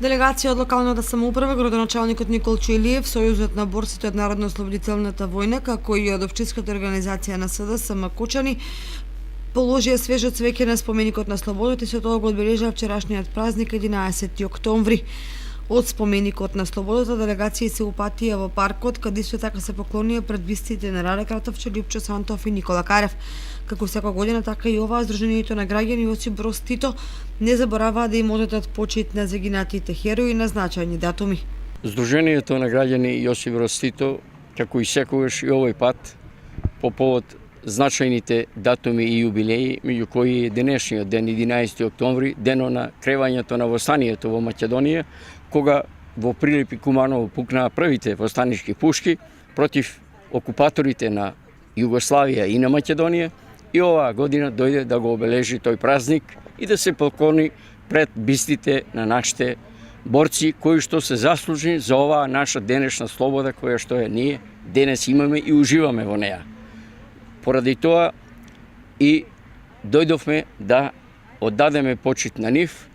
Делегација од локалната самоуправа, градоначалникот Никол Чуелиев, Сојузот на борците од Народно-ослободителната војна, како и од општинската организација на СДСМ Кучани, положија свежо цвеќе на споменикот на слободата и со тоа го одбележаа вчерашниот празник 11 октомври. Од споменикот на слободата делегација се упатија во паркот, каде исто така се поклонија пред бистите на Раде Кратовче, Лјупчо Сантов и Никола Карев. Како секоја година, така и оваа Сдруженијето на граѓани Јосип Броз Тито не забораваа да им одадат почит на загинатите херои на значајни датуми. Сдруженијето на граѓани Јосип Броз Тито, како и секогаш и овој пат, по повод значајните датуми и јубилеи, меѓу кои е денешниот ден 11 октомври, денот на кревањето на востанието во Македонија, кога во Прилеп и Куманово пукнаа првите востанички пушки против окупаторите на Југославија и на Македонија, и оваа година дојде да го обележи тој празник и да се поклони пред бистите на нашите борци кои што се заслужени за оваа наша денешна слобода која што е ние денес имаме и уживаме во неа. Поради тоа и дојдовме да оддадеме почит на нив